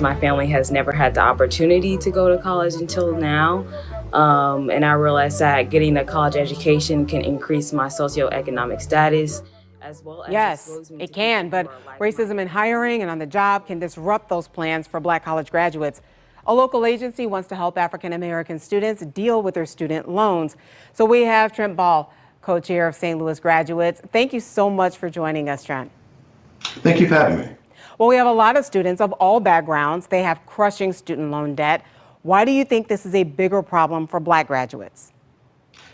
My family has never had the opportunity to go to college until now. And I realized that getting a college education can increase my socioeconomic status as well as Yes, expose me it to people can, who but are racism in like-minded. hiring and on the job can disrupt those plans for Black college graduates. A local agency wants to help African American students deal with their student loans. So we have Trent Ball, co-chair of St. Louis Graduates. Thank you so much for joining us, Trent. Thank you for having me. Well, we have a lot of students of all backgrounds. They have crushing student loan debt. Why do you think this is a bigger problem for Black graduates?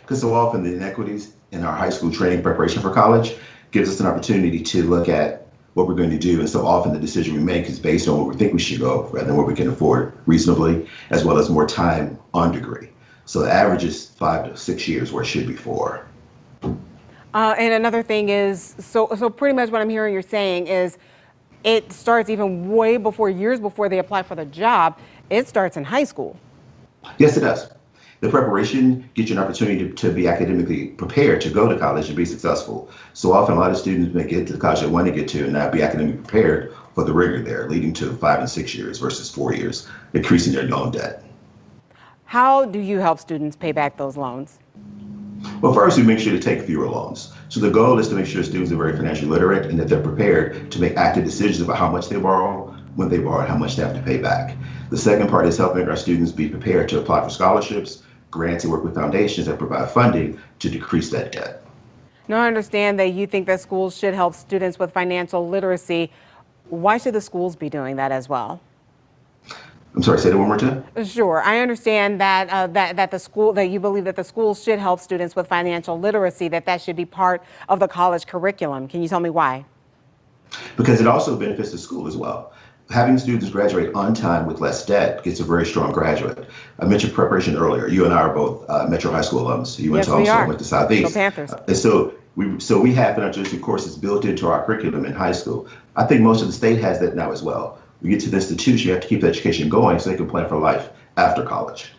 Because so often the inequities in our high school training preparation for college gives us an opportunity to look at what we're going to do. And so often the decision we make is based on where we think we should go rather than what we can afford reasonably, as well as more time on degree. So the average is 5 to 6 years where it should be 4. And another thing is, so pretty much what I'm hearing you're saying is it starts even way before, years before they apply for the job. It starts in high school. Yes, it does. The preparation gets you an opportunity to be academically prepared to go to college and be successful. So often a lot of students may get to the college they want to get to and not be academically prepared for the rigor there, leading to 5 and 6 years versus 4 years, increasing their loan debt. How do you help students pay back those loans? Well, first, we make sure to take fewer loans. So the goal is to make sure students are very financially literate and that they're prepared to make active decisions about how much they borrow, when they borrow, and how much they have to pay back. The second part is helping our students be prepared to apply for scholarships, grants, and work with foundations that provide funding to decrease that debt. Now, I understand that you think that schools should help students with financial literacy. Why should the schools be doing that as well? I'm sorry, say that one more time. Sure, I understand that that you believe that the schools should help students with financial literacy, that should be part of the college curriculum. Can you tell me why? Because it also benefits the school as well. Having students graduate on time with less debt gets a very strong graduate. I mentioned preparation earlier. You and I are both Metro High School alums. You went Yes, to we Tulsa, I are. went to Southeast. Go Panthers. And so we have financial literacy courses built into our curriculum in high school. I think most of the state has that now as well. We get to the institution, you have to keep the education going so they can plan for life after college.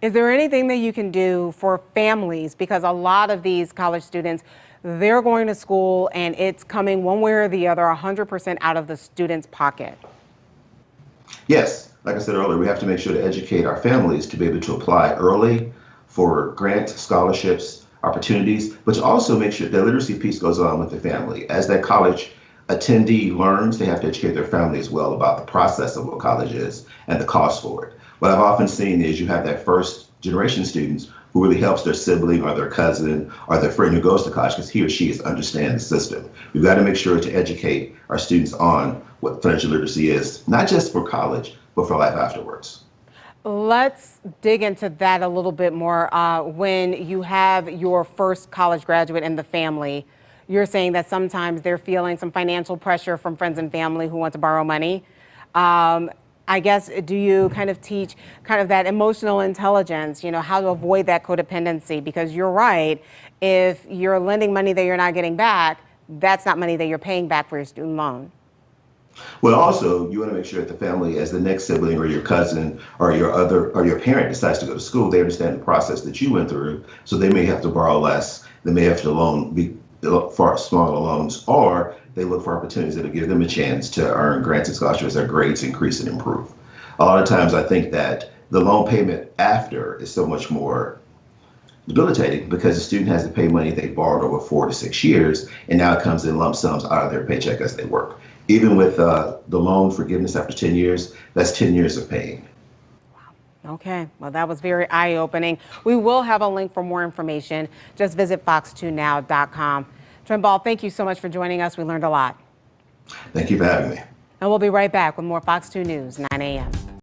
Is there anything that you can do for families? Because a lot of these college students, they're going to school and it's coming one way or the other 100% out of the student's pocket. Yes, like I said earlier, we have to make sure to educate our families to be able to apply early for grants, scholarships, opportunities, but to also make sure the literacy piece goes on with the family. As that college attendee learns, they have to educate their family as well about the process of what college is and the cost for it. What I've often seen is you have that first generation students who really helps their sibling or their cousin or their friend who goes to college because he or she is understand the system. We've got to make sure to educate our students on what financial literacy is, not just for college, but for life afterwards. Let's dig into that a little bit more. When you have your first college graduate in the family, you're saying that sometimes they're feeling some financial pressure from friends and family who want to borrow money. I guess, do you kind of teach kind of that emotional intelligence, how to avoid that codependency? Because you're right, if you're lending money that you're not getting back, that's not money that you're paying back for your student loan. Well, also, you want to make sure that the family, as the next sibling or your cousin or your parent decides to go to school, they understand the process that you went through. So they may have to borrow less. They may have to be for smaller loans, or they look for opportunities that will give them a chance to earn grants and scholarships, their grades increase and improve. A lot of times I think that the loan payment after is so much more debilitating because the student has to pay money they borrowed over 4 to 6 years, and now it comes in lump sums out of their paycheck as they work. Even with the loan forgiveness after 10 years, that's 10 years of pain. Okay, well, that was very eye-opening. We will have a link for more information. Just visit fox2now.com. Trent Ball, thank you so much for joining us. We learned a lot. Thank you for having me. And we'll be right back with more Fox 2 News, 9 a.m.